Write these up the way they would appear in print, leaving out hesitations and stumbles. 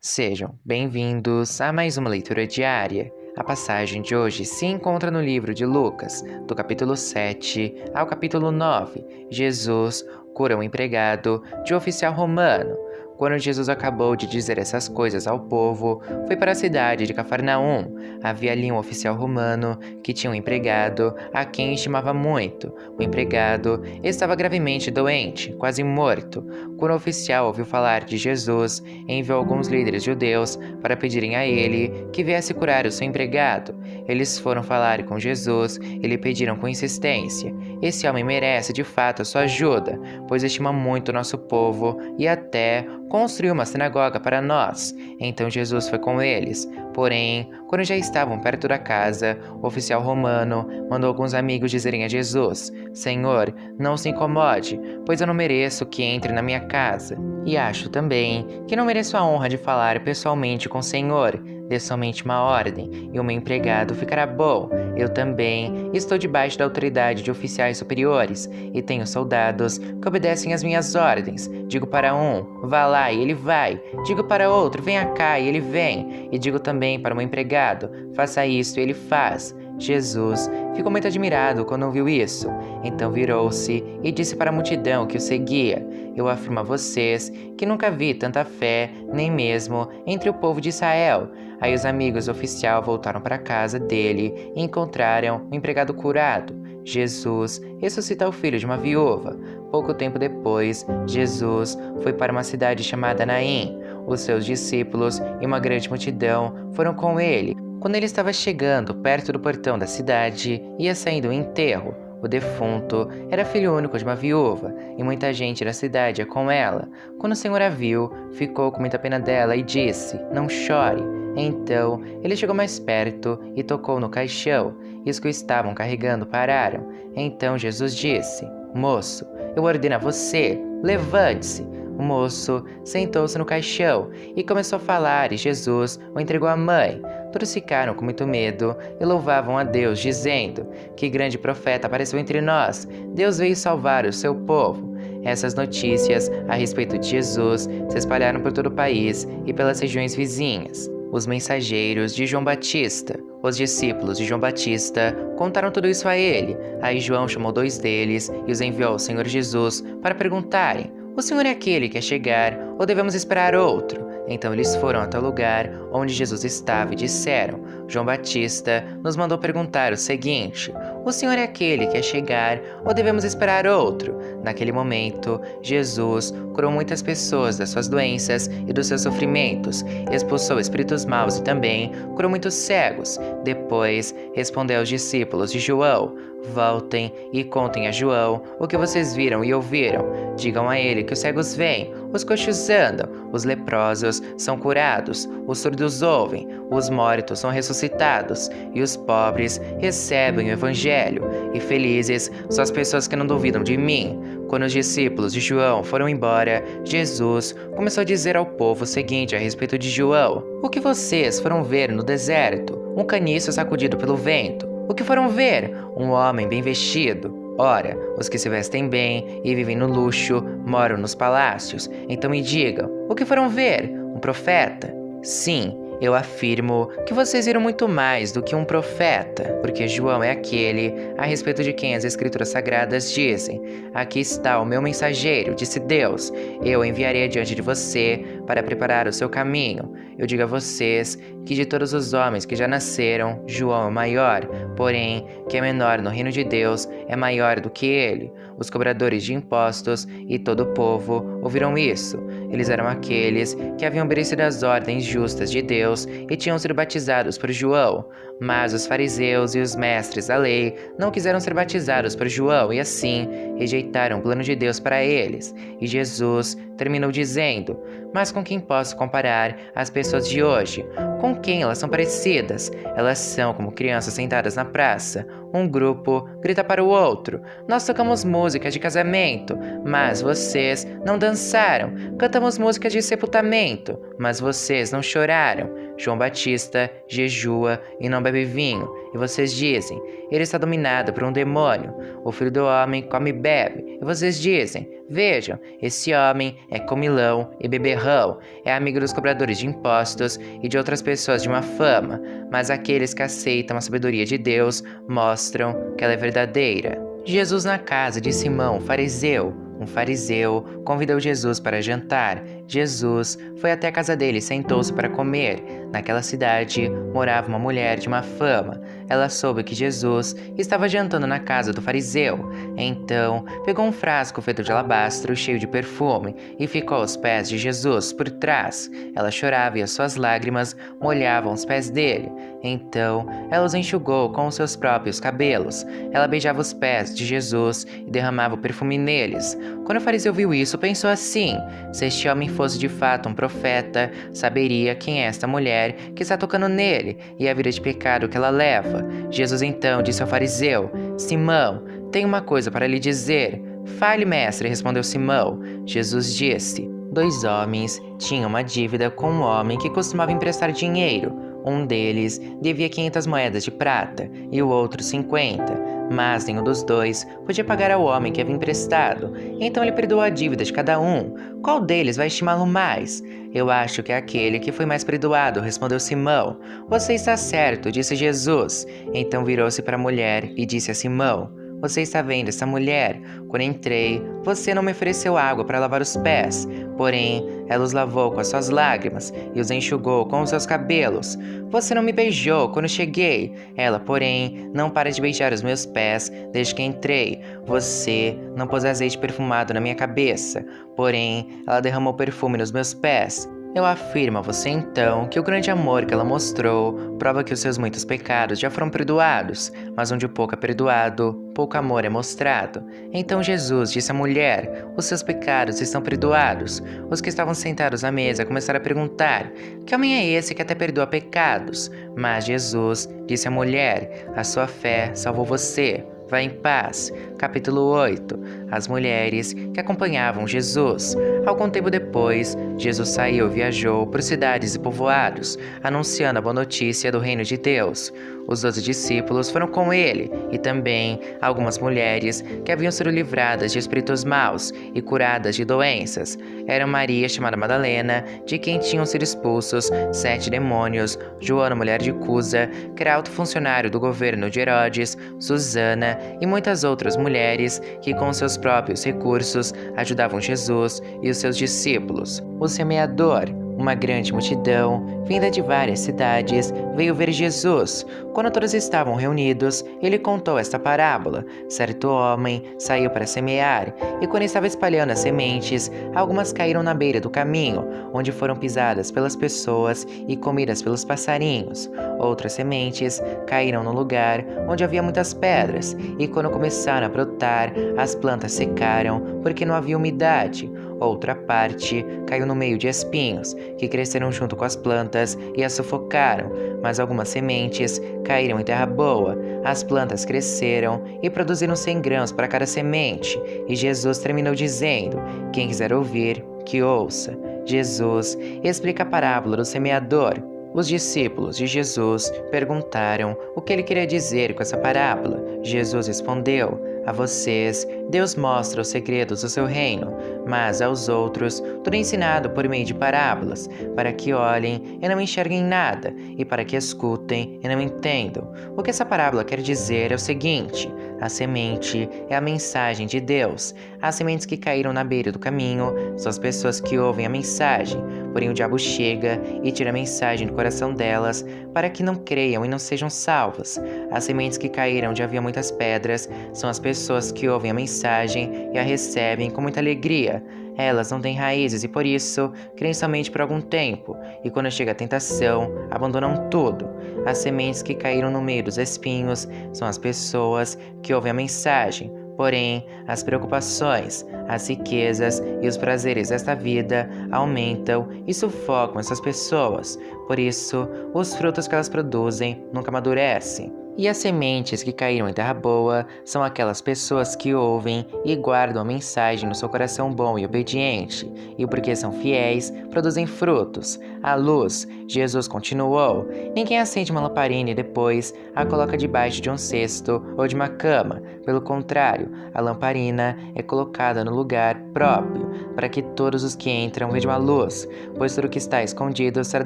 Sejam bem-vindos a mais uma leitura diária. A passagem de hoje se encontra no livro de Lucas, do capítulo 7 ao capítulo 9. Jesus cura um empregado de um oficial romano. Quando Jesus acabou de dizer essas coisas ao povo, foi para a cidade de Cafarnaum. Havia ali um oficial romano que tinha um empregado a quem estimava muito. O empregado estava gravemente doente, quase morto. Quando o oficial ouviu falar de Jesus, enviou alguns líderes judeus para pedirem a ele que viesse curar o seu empregado. Eles foram falar com Jesus e lhe pediram com insistência: "Esse homem merece de fato a sua ajuda, pois estima muito o nosso povo e até construiu uma sinagoga para nós." Então Jesus foi com eles. Porém, quando já estavam perto da casa, o oficial romano mandou alguns amigos dizerem a Jesus: "Senhor, não se incomode, pois eu não mereço que entre na minha casa. E acho também que não mereço a honra de falar pessoalmente com o Senhor. Dê somente uma ordem, e o meu empregado ficará bom. Eu também estou debaixo da autoridade de oficiais superiores, e tenho soldados que obedecem às minhas ordens. Digo para um, vá lá, e ele vai. Digo para outro, venha cá, e ele vem. E digo também para o meu empregado, faça isto, e ele faz." Jesus ficou muito admirado quando ouviu isso. Então virou-se e disse para a multidão que o seguia: "Eu afirmo a vocês que nunca vi tanta fé, nem mesmo entre o povo de Israel." Aí os amigos do oficial voltaram para a casa dele e encontraram o empregado curado. Jesus ressuscita o filho de uma viúva. Pouco tempo depois, Jesus foi para uma cidade chamada Naim. Os seus discípulos e uma grande multidão foram com ele. Quando ele estava chegando perto do portão da cidade, ia saindo um enterro. O defunto era filho único de uma viúva, e muita gente da cidade ia com ela. Quando o Senhor a viu, ficou com muita pena dela e disse: "Não chore." Então, ele chegou mais perto e tocou no caixão, e os que o estavam carregando pararam. Então Jesus disse: "Moço, eu ordeno a você, levante-se." O moço sentou-se no caixão e começou a falar, e Jesus o entregou à mãe. Todos ficaram com muito medo e louvavam a Deus, dizendo: "Que grande profeta apareceu entre nós! Deus veio salvar o seu povo." Essas notícias a respeito de Jesus se espalharam por todo o país e pelas regiões vizinhas. Os mensageiros de João Batista. Os discípulos de João Batista contaram tudo isso a ele. Aí João chamou 2 deles e os enviou ao Senhor Jesus para perguntarem: "O Senhor é aquele que quer chegar, ou devemos esperar outro?" Então eles foram até o lugar onde Jesus estava e disseram: "João Batista nos mandou perguntar o seguinte: o Senhor é aquele que quer chegar, ou devemos esperar outro?" Naquele momento, Jesus curou muitas pessoas das suas doenças e dos seus sofrimentos, expulsou espíritos maus e também curou muitos cegos. Depois, respondeu aos discípulos de João: "Voltem e contem a João o que vocês viram e ouviram. Digam a ele que os cegos veem, os coxos andam, os leprosos são curados, os surdos ouvem, os mortos são ressuscitados, e os pobres recebem o evangelho. E felizes são as pessoas que não duvidam de mim." Quando os discípulos de João foram embora, Jesus começou a dizer ao povo o seguinte a respeito de João: "O que vocês foram ver no deserto? Um caniço sacudido pelo vento. O que foram ver? Um homem bem vestido? Ora, os que se vestem bem e vivem no luxo moram nos palácios. Então me digam, o que foram ver? Um profeta? Sim, eu afirmo que vocês viram muito mais do que um profeta, porque João é aquele a respeito de quem as Escrituras Sagradas dizem: aqui está o meu mensageiro, disse Deus, eu o enviarei adiante de você para preparar o seu caminho. Eu digo a vocês que de todos os homens que já nasceram, João é o maior, porém, que é menor no reino de Deus é maior do que ele." Os cobradores de impostos e todo o povo ouviram isso. Eles eram aqueles que haviam obedecido às ordens justas de Deus e tinham sido batizados por João. Mas os fariseus e os mestres da lei não quiseram ser batizados por João e assim rejeitaram o plano de Deus para eles. E Jesus terminou dizendo: "Mas com quem posso comparar as pessoas de hoje? Com quem elas são parecidas? Elas são como crianças sentadas na praça. Um grupo grita para o outro: nós tocamos músicas de casamento, mas vocês não dançaram. Cantamos músicas de sepultamento, mas vocês não choraram. João Batista jejua e não bebe vinho, e vocês dizem: ele está dominado por um demônio. O Filho do Homem come e bebe, e vocês dizem: Vejam, esse homem é comilão e beberrão, é amigo dos cobradores de impostos e de outras pessoas de má fama, mas aqueles que aceitam a sabedoria de Deus mostram que ela é verdadeira. Jesus na casa de Simão, fariseu. Um fariseu convidou Jesus para jantar. Jesus foi até a casa dele e sentou-se para comer. Naquela cidade morava uma mulher de má fama. Ela soube que Jesus estava jantando na casa do fariseu. Então, pegou um frasco feito de alabastro cheio de perfume e ficou aos pés de Jesus por trás. Ela chorava e as suas lágrimas molhavam os pés dele. Então, ela os enxugou com os seus próprios cabelos. Ela beijava os pés de Jesus e derramava o perfume neles. Quando o fariseu viu isso, pensou assim: se este homem fosse de fato um profeta, saberia quem é esta mulher que está tocando nele e a vida de pecado que ela leva. Jesus então disse ao fariseu: Simão, tenho uma coisa para lhe dizer. Fale, mestre, respondeu Simão. Jesus disse: 2 homens tinham uma dívida com um homem que costumava emprestar dinheiro. Um deles devia 500 moedas de prata e o outro 50. Mas nenhum dos dois podia pagar ao homem que havia emprestado. Então ele perdoou a dívida de cada um. Qual deles vai estimá-lo mais? Eu acho que é aquele que foi mais perdoado, respondeu Simão. Você está certo, disse Jesus. Então virou-se para a mulher e disse a Simão: Você está vendo essa mulher? Quando entrei, você não me ofereceu água para lavar os pés. Porém, ela os lavou com as suas lágrimas e os enxugou com os seus cabelos. Você não me beijou quando cheguei. Ela, porém, não para de beijar os meus pés desde que entrei. Você não pôs azeite perfumado na minha cabeça. Porém, ela derramou perfume nos meus pés. Eu afirmo a você então que o grande amor que ela mostrou prova que os seus muitos pecados já foram perdoados, mas onde o pouco é perdoado, pouco amor é mostrado. Então Jesus disse à mulher: Os seus pecados estão perdoados. Os que estavam sentados à mesa começaram a perguntar: Que homem é esse que até perdoa pecados? Mas Jesus disse à mulher: A sua fé salvou você. Vá em paz. Capítulo 8. As mulheres que acompanhavam Jesus. Algum tempo depois, Jesus saiu e viajou por cidades e povoados, anunciando a boa notícia do reino de Deus. Os 12 discípulos foram com ele, e também algumas mulheres que haviam sido livradas de espíritos maus e curadas de doenças. Eram Maria, chamada Madalena, de quem tinham sido expulsos 7 demônios, Joana, mulher de Cusa, que era alto funcionário do governo de Herodes, Susana e muitas outras mulheres que com seus próprios recursos ajudavam Jesus e os seus discípulos. O semeador. Uma grande multidão, vinda de várias cidades, veio ver Jesus. Quando todos estavam reunidos, ele contou esta parábola. Certo homem saiu para semear, e quando estava espalhando as sementes, algumas caíram na beira do caminho, onde foram pisadas pelas pessoas e comidas pelos passarinhos. Outras sementes caíram no lugar onde havia muitas pedras, e quando começaram a brotar, as plantas secaram, porque não havia umidade. Outra parte caiu no meio de espinhos, que cresceram junto com as plantas e as sufocaram, mas algumas sementes caíram em terra boa. As plantas cresceram e produziram 100 grãos para cada semente. E Jesus terminou dizendo: Quem quiser ouvir, que ouça. Jesus explica a parábola do semeador. Os discípulos de Jesus perguntaram o que ele queria dizer com essa parábola. Jesus respondeu: A vocês, Deus mostra os segredos do seu reino, mas aos outros, tudo é ensinado por meio de parábolas, para que olhem e não enxerguem nada, e para que escutem e não entendam. O que essa parábola quer dizer é o seguinte: a semente é a mensagem de Deus. As sementes que caíram na beira do caminho são as pessoas que ouvem a mensagem, porém o diabo chega e tira a mensagem do coração delas, para que não creiam e não sejam salvas. As sementes que caíram onde havia muitas pedras são as pessoas que ouvem a mensagem e a recebem com muita alegria. Elas não têm raízes e por isso creem somente por algum tempo, e quando chega a tentação, abandonam tudo. As sementes que caíram no meio dos espinhos são as pessoas que ouvem a mensagem, porém as preocupações, as riquezas e os prazeres desta vida aumentam e sufocam essas pessoas. Por isso, os frutos que elas produzem nunca amadurecem. E as sementes que caíram em terra boa são aquelas pessoas que ouvem e guardam a mensagem no seu coração bom e obediente, e porque são fiéis, produzem frutos. A luz, Jesus continuou: ninguém acende uma lamparina e depois a coloca debaixo de um cesto ou de uma cama. Pelo contrário, a lamparina é colocada no lugar próprio, para que todos os que entram vejam a luz, pois tudo que está escondido será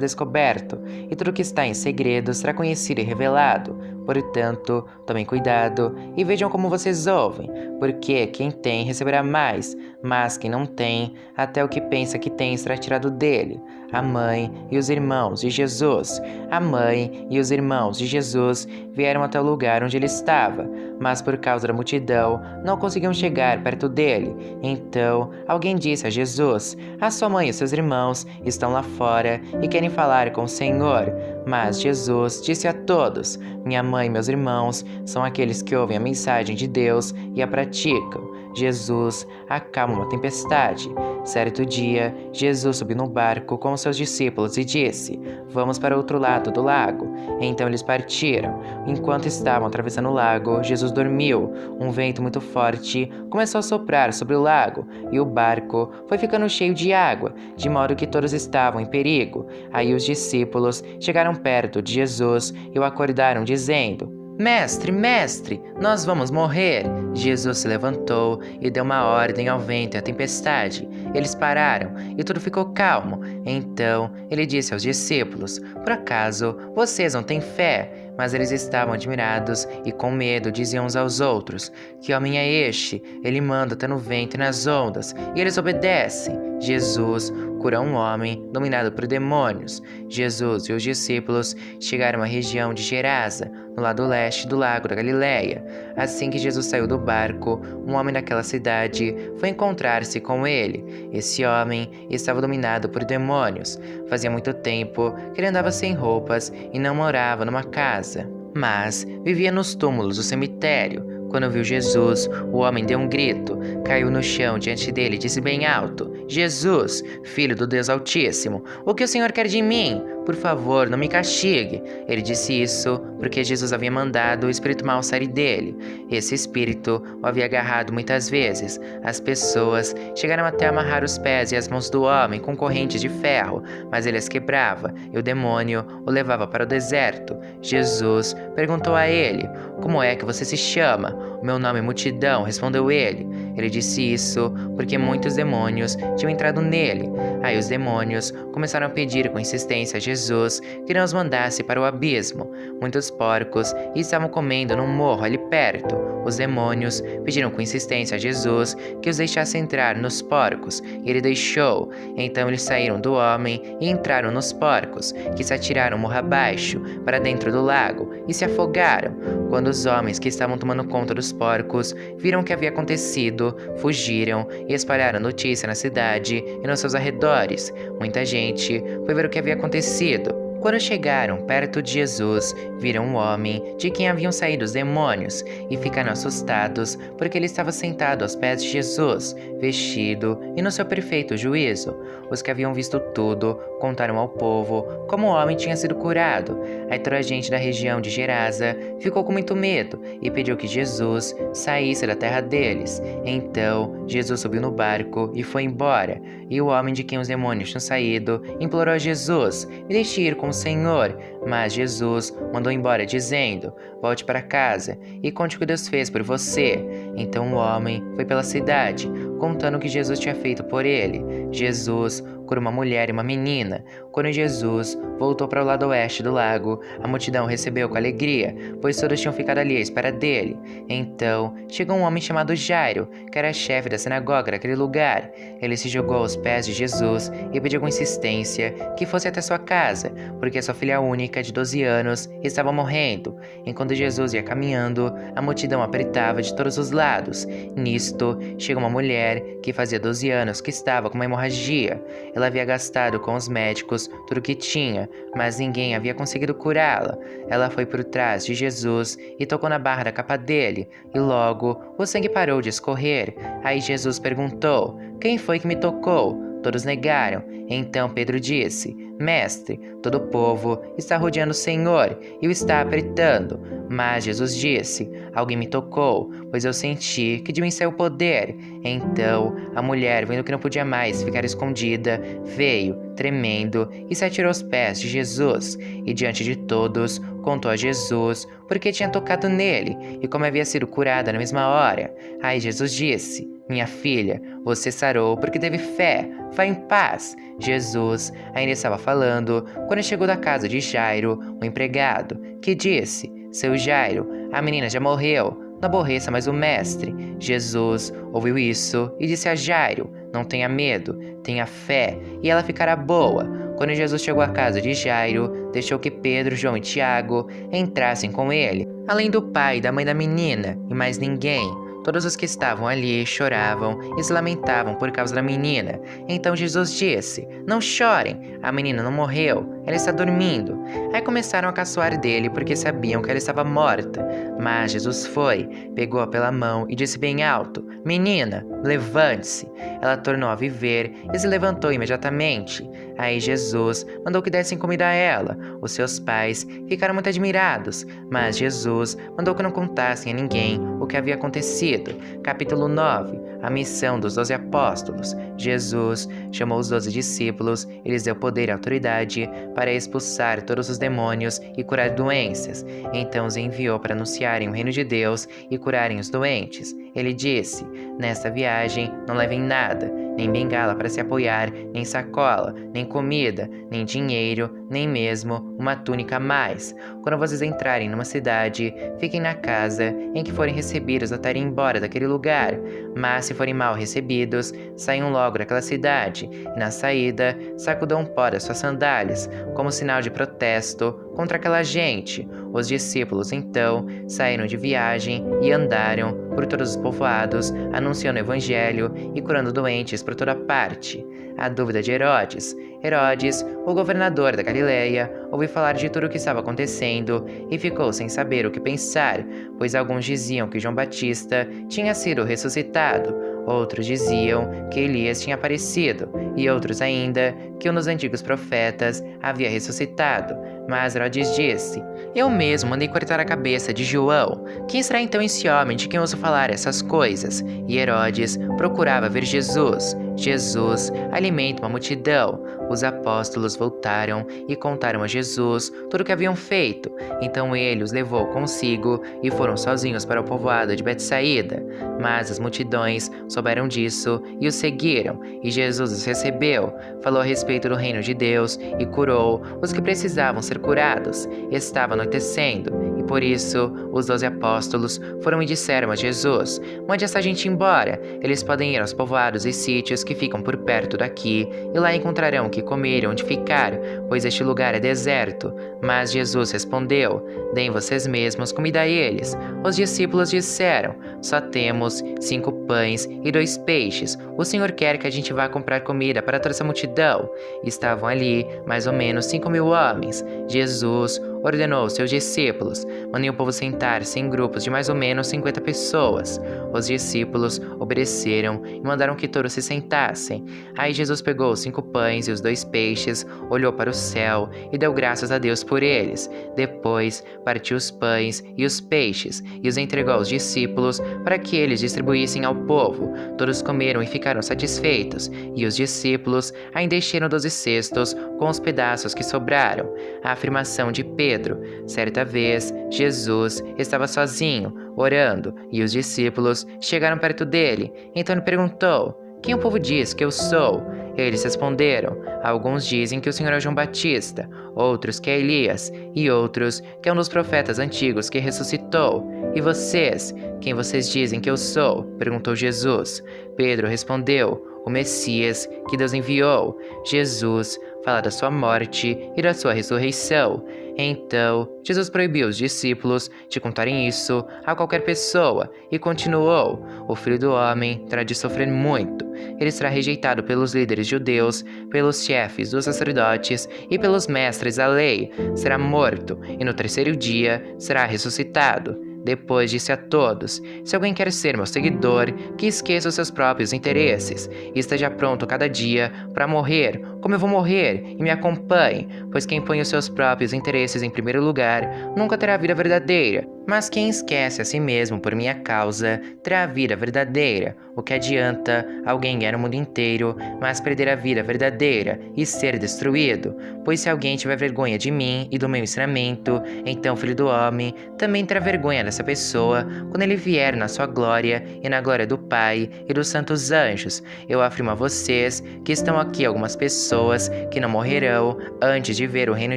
descoberto, e tudo que está em segredo será conhecido e revelado. Portanto, tomem cuidado e vejam como vocês ouvem, porque quem tem receberá mais, mas quem não tem, até o que pensa que tem será tirado dele. A mãe e os irmãos de Jesus. A mãe e os irmãos de Jesus vieram até o lugar onde ele estava, mas por causa da multidão não conseguiam chegar perto dele. Então, alguém disse a Jesus: a sua mãe e seus irmãos estão lá fora e querem falar com o Senhor. Mas Jesus disse a todos: minha mãe e meus irmãos são aqueles que ouvem a mensagem de Deus e a praticam. Jesus acalma uma tempestade. Certo dia, Jesus subiu no barco com os seus discípulos e disse: vamos para o outro lado do lago. Então eles partiram. Enquanto estavam atravessando o lago, Jesus dormiu. Um vento muito forte começou a soprar sobre o lago e o barco foi ficando cheio de água, de modo que todos estavam em perigo. Aí os discípulos chegaram perto de Jesus e o acordaram, dizendo: mestre, mestre, nós vamos morrer. Jesus se levantou e deu uma ordem ao vento e à tempestade. Eles pararam e tudo ficou calmo. Então ele disse aos discípulos: por acaso vocês não têm fé? Mas eles estavam admirados e com medo diziam uns aos outros: que homem é este? Ele manda até no vento e nas ondas, e eles obedecem. Jesus cura um homem dominado por demônios. Jesus e os discípulos chegaram à região de Gerasa, no lado leste do lago da Galileia. Assim que Jesus saiu do barco, um homem daquela cidade foi encontrar-se com ele. Esse homem estava dominado por demônios. Fazia muito tempo que ele andava sem roupas e não morava numa casa, mas vivia nos túmulos do cemitério. Quando viu Jesus, o homem deu um grito, caiu no chão diante dele e disse bem alto: Jesus, Filho do Deus Altíssimo, o que o Senhor quer de mim? Por favor, não me castigue. Ele disse isso porque Jesus havia mandado o espírito mau sair dele. Esse espírito o havia agarrado muitas vezes. As pessoas chegaram até a amarrar os pés e as mãos do homem com correntes de ferro, mas ele as quebrava e o demônio o levava para o deserto. Jesus perguntou a ele: como é que você se chama? O meu nome é Multidão, respondeu ele. Ele disse isso porque muitos demônios tinham entrado nele. Aí os demônios começaram a pedir com insistência a Jesus que não os mandasse para o abismo. Muitos porcos estavam comendo num morro ali perto. Os demônios pediram com insistência a Jesus que os deixasse entrar nos porcos, e ele deixou. Então eles saíram do homem e entraram nos porcos, que se atiraram morro abaixo para dentro do lago e se afogaram. Quando os homens que estavam tomando conta dos porcos viram o que havia acontecido, fugiram e espalharam notícia na cidade e nos seus arredores. Muita gente foi ver o que havia acontecido. Quando chegaram perto de Jesus, viram um homem de quem haviam saído os demônios e ficaram assustados porque ele estava sentado aos pés de Jesus, vestido e no seu perfeito juízo. Os que haviam visto tudo contaram ao povo como o homem tinha sido curado. Aí toda a gente da região de Gerasa ficou com muito medo e pediu que Jesus saísse da terra deles. Então Jesus subiu no barco e foi embora. E o homem de quem os demônios tinham saído implorou a Jesus: me deixe ir com o Senhor. Mas Jesus mandou embora, dizendo: volte para casa e conte o que Deus fez por você. Então o homem foi pela cidade, contando o que Jesus tinha feito por ele. Jesus curou uma mulher e uma menina. Quando Jesus voltou para o lado oeste do lago, a multidão recebeu com alegria, pois todos tinham ficado ali à espera dele. Então chegou um homem chamado Jairo, que era chefe da sinagoga daquele lugar. Ele se jogou aos pés de Jesus e pediu com insistência que fosse até sua casa, porque sua filha única, de 12 anos, estava morrendo. Enquanto Jesus ia caminhando, a multidão apertava de todos os lados. Nisto, chegou uma mulher que fazia 12 anos que estava com uma hemorragia. Ela havia gastado com os médicos tudo o que tinha, mas ninguém havia conseguido curá-la. Ela foi por trás de Jesus e tocou na barra da capa dele, e logo o sangue parou de escorrer. Aí Jesus perguntou: quem foi que me tocou? todos negaram. Então Pedro disse: Mestre, todo o povo está rodeando o Senhor e o está apertando. Mas Jesus disse: Alguém me tocou, pois eu senti que de mim saiu o poder. Então a mulher, vendo que não podia mais ficar escondida, veio, tremendo, e se atirou aos pés de Jesus. E diante de todos, contou a Jesus porque tinha tocado nele e como havia sido curada na mesma hora. Aí Jesus disse: Minha filha, você sarou porque teve fé. Vá em paz. Jesus ainda estava falando quando chegou da casa de Jairo, o empregado, que disse: Seu Jairo, a menina já morreu. Não aborreça mais o mestre. Jesus ouviu isso e disse a Jairo: Não tenha medo, tenha fé, e ela ficará boa. Quando Jesus chegou à casa de Jairo, deixou que Pedro, João e Tiago entrassem com ele, além do pai e da mãe da menina, e mais ninguém. Todos os que estavam ali choravam e se lamentavam por causa da menina. Então Jesus disse: Não chorem, a menina não morreu, ela está dormindo. Aí começaram a caçoar dele porque sabiam que ela estava morta. Mas Jesus foi, pegou-a pela mão e disse bem alto: Menina, levante-se. Ela tornou a viver e se levantou imediatamente. Aí Jesus mandou que dessem comida a ela. Os seus pais ficaram muito admirados, mas Jesus mandou que não contassem a ninguém o que havia acontecido. Capítulo 9. A missão dos 12 apóstolos. Jesus chamou os 12 discípulos e lhes deu poder e autoridade para expulsar todos os demônios e curar doenças. Então os enviou para anunciarem o reino de Deus e curarem os doentes. Ele disse: Nesta viagem não levem nada, nem bengala para se apoiar, nem sacola, nem comida, nem dinheiro, nem mesmo uma túnica a mais. Quando vocês entrarem numa cidade, fiquem na casa em que forem recebidos até ir embora daquele lugar. Mas se forem mal recebidos, saiam logo daquela cidade, e na saída, sacudam um pó das suas sandálias, como sinal de protesto contra aquela gente. Os discípulos, então, saíram de viagem e andaram por todos os povoados, anunciando o evangelho e curando doentes por toda parte. A dúvida de Herodes. Herodes, o governador da Galileia, ouviu falar de tudo o que estava acontecendo e ficou sem saber o que pensar, pois alguns diziam que João Batista tinha sido ressuscitado, outros diziam que Elias tinha aparecido, e outros ainda que um dos antigos profetas havia ressuscitado. Mas Herodes disse: Eu mesmo mandei cortar a cabeça de João. Quem será então esse homem de quem ouço falar essas coisas? E Herodes procurava ver Jesus. Jesus alimenta uma multidão. Os apóstolos voltaram e contaram a Jesus tudo o que haviam feito. Então ele os levou consigo e foram sozinhos para o povoado de Betsaída. Mas as multidões souberam disso e os seguiram. E Jesus os recebeu, falou a respeito do reino de Deus e curou os que precisavam ser curados. Estava anoitecendo, e por isso os 12 apóstolos foram e disseram a Jesus: Mande essa gente embora, eles podem ir aos povoados e sítios que ficam por perto daqui, e lá encontrarão o que comer e onde ficar, pois este lugar é deserto. Mas Jesus respondeu: Deem vocês mesmos comida a eles. Os discípulos disseram: Só temos 5 pães e 2 peixes. O Senhor quer que a gente vá comprar comida para toda essa multidão? Estavam ali mais ou menos 5.000 homens. Jesus ordenou aos seus discípulos: Mandem o povo sentar-se em grupos de mais ou menos 50 pessoas. Os discípulos obedeceram e mandaram que todos se sentassem. Aí Jesus pegou os 5 pães e os 2 peixes, olhou para o céu e deu graças a Deus por eles. Depois partiu os pães e os peixes e os entregou aos discípulos para que eles distribuíssem ao povo. Todos comeram e ficaram satisfeitos, e os discípulos ainda encheram 12 cestos com os pedaços que sobraram. A afirmação de Pedro. Certa vez, Jesus estava sozinho, orando, e os discípulos chegaram perto dele. Então ele perguntou: Quem o povo diz que eu sou? Eles responderam: Alguns dizem que o Senhor é João Batista, outros que é Elias, e outros que é um dos profetas antigos que ressuscitou. E vocês? Quem vocês dizem que eu sou? Perguntou Jesus. Pedro respondeu: O Messias que Deus enviou. Jesus fala da sua morte e da sua ressurreição. Então, Jesus proibiu os discípulos de contarem isso a qualquer pessoa e continuou: O Filho do Homem terá de sofrer muito. Ele será rejeitado pelos líderes judeus, pelos chefes dos sacerdotes e pelos mestres da lei. Será morto e no terceiro dia será ressuscitado. Depois disse a todos: se alguém quer ser meu seguidor, que esqueça os seus próprios interesses e esteja pronto cada dia para morrer, como eu vou morrer, e me acompanhe, pois quem põe os seus próprios interesses em primeiro lugar nunca terá a vida verdadeira. Mas quem esquece a si mesmo por minha causa, terá a vida verdadeira. O que adianta alguém ganhar o mundo inteiro, mas perder a vida verdadeira e ser destruído? Pois se alguém tiver vergonha de mim e do meu ensinamento, então o Filho do Homem também terá vergonha dessa pessoa quando ele vier na sua glória e na glória do Pai e dos santos anjos. Eu afirmo a vocês que estão aqui algumas pessoas que não morrerão antes de ver o reino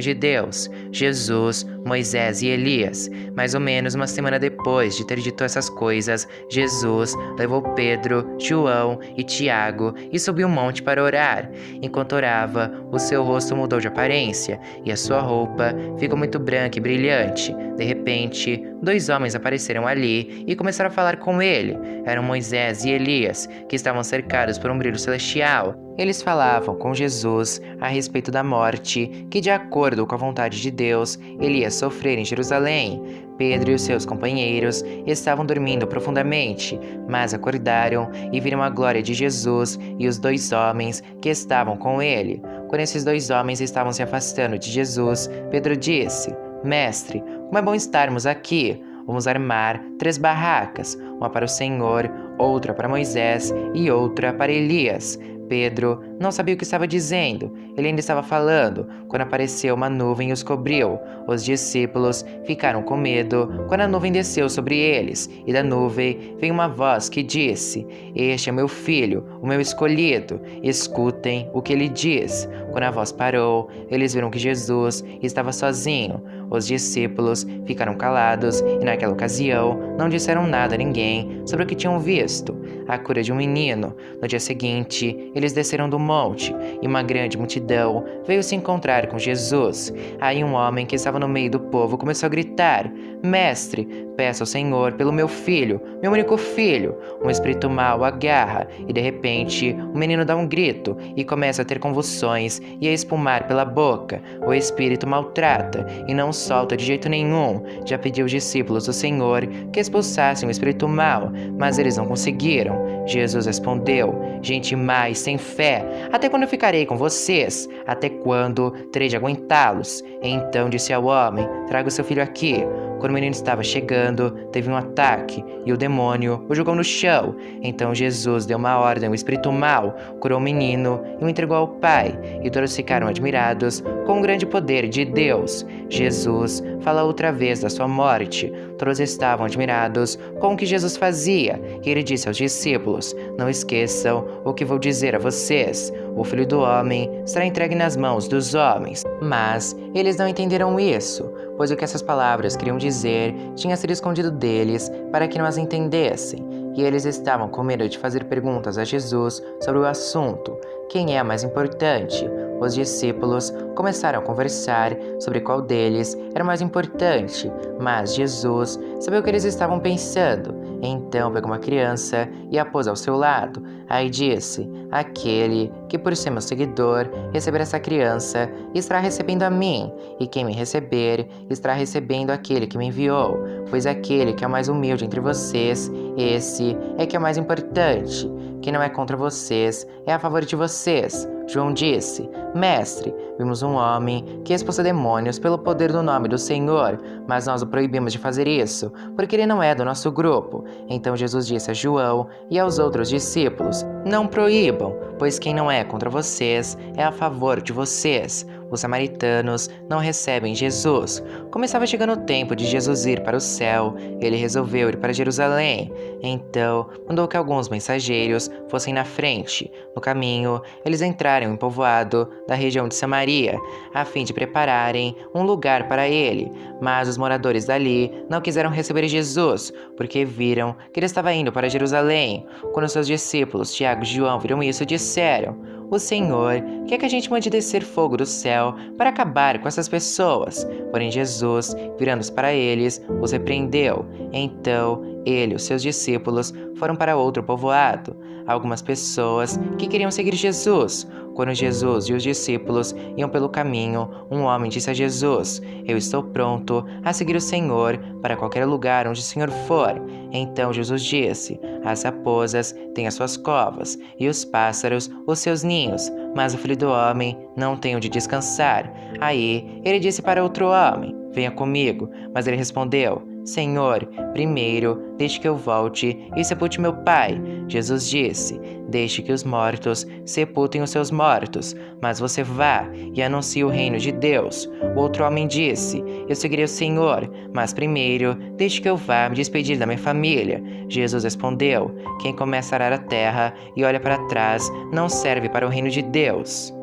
de Deus: Jesus, Moisés e Elias. Mais ou menos uma semana depois de ter dito essas coisas, Jesus levou Pedro, João e Tiago e subiu o monte para orar. Enquanto orava, o seu rosto mudou de aparência e a sua roupa ficou muito branca e brilhante. De repente, 2 homens apareceram ali e começaram a falar com ele. Eram Moisés e Elias, que estavam cercados por um brilho celestial. Eles falavam com Jesus a respeito da morte, que de acordo com a vontade de Deus, ele ia sofrer em Jerusalém. Pedro e os seus companheiros estavam dormindo profundamente, mas acordaram e viram a glória de Jesus e os 2 homens que estavam com ele. Quando esses 2 homens estavam se afastando de Jesus, Pedro disse: Mestre, como é bom estarmos aqui. Vamos armar 3 barracas, uma para o Senhor, outra para Moisés e outra para Elias. Pedro não sabia o que estava dizendo. Ele ainda estava falando quando apareceu uma nuvem e os cobriu. Os discípulos ficaram com medo quando a nuvem desceu sobre eles, e da nuvem veio uma voz que disse: Este é meu filho, o meu escolhido. Escutem o que ele diz. Quando a voz parou, eles viram que Jesus estava sozinho. Os discípulos ficaram calados e naquela ocasião não disseram nada a ninguém sobre o que tinham visto, a cura de um menino. No dia seguinte, eles desceram do monte e uma grande multidão veio se encontrar com Jesus. Aí um homem que estava no meio do povo começou a gritar: Mestre, peço ao Senhor pelo meu filho, meu único filho. Um espírito mau o agarra e de repente o menino dá um grito e começa a ter convulsões e a espumar pela boca. O espírito maltrata e não solta de jeito nenhum. Já pediu aos discípulos do Senhor que expulsassem o espírito mau, mas eles não conseguiram. Jesus respondeu: Gente má e sem fé, até quando eu ficarei com vocês? Até quando terei de aguentá-los? Então disse ao homem: Traga o seu filho aqui. Quando o menino estava chegando, teve um ataque e o demônio o jogou no chão. Então Jesus deu uma ordem ao espírito mau, curou o menino e o entregou ao pai. E todos ficaram admirados com o grande poder de Deus. Jesus fala outra vez da sua morte. Todos estavam admirados com o que Jesus fazia. E ele disse aos discípulos: Não esqueçam o que vou dizer a vocês. O Filho do Homem será entregue nas mãos dos homens. Mas eles não entenderam isso, pois o que essas palavras queriam dizer tinha sido escondido deles para que não as entendessem. E eles estavam com medo de fazer perguntas a Jesus sobre o assunto: quem é a mais importante? Os discípulos começaram a conversar sobre qual deles era mais importante, mas Jesus sabia o que eles estavam pensando. Então pegou uma criança e a pôs ao seu lado. Aí disse: Aquele que por ser meu seguidor receber essa criança estará recebendo a mim, e quem me receber estará recebendo aquele que me enviou. Pois aquele que é o mais humilde entre vocês, esse é que é o mais importante. Quem não é contra vocês é a favor de vocês. João disse: Mestre, vimos um homem que expulsa demônios pelo poder do nome do Senhor, mas nós o proibimos de fazer isso, porque ele não é do nosso grupo. Então Jesus disse a João e aos outros discípulos: Não proíbam, pois quem não é contra vocês é a favor de vocês. Os samaritanos não recebem Jesus. Como estava chegando o tempo de Jesus ir para o céu, ele resolveu ir para Jerusalém. Então, mandou que alguns mensageiros fossem na frente. No caminho, eles entraram em um povoado da região de Samaria, a fim de prepararem um lugar para ele. Mas os moradores dali não quiseram receber Jesus, porque viram que ele estava indo para Jerusalém. Quando seus discípulos, Tiago e João, viram isso, disseram: O Senhor quer que a gente mande descer fogo do céu para acabar com essas pessoas. Porém Jesus, virando-se para eles, os repreendeu. Então ele e os seus discípulos foram para outro povoado. Algumas pessoas que queriam seguir Jesus. Quando Jesus e os discípulos iam pelo caminho, um homem disse a Jesus: Eu estou pronto a seguir o Senhor para qualquer lugar onde o Senhor for. Então Jesus disse: As raposas têm as suas covas e os pássaros os seus ninhos, mas o Filho do Homem não tem onde descansar. Aí ele disse para outro homem: Venha comigo. Mas ele respondeu: Senhor, primeiro deixe que eu volte e sepulte meu pai. Jesus disse: Deixe que os mortos sepultem os seus mortos, mas você vá e anuncie o reino de Deus. O outro homem disse: Eu seguirei o Senhor, mas primeiro deixe que eu vá me despedir da minha família. Jesus respondeu: Quem começa a arar a terra e olha para trás não serve para o reino de Deus.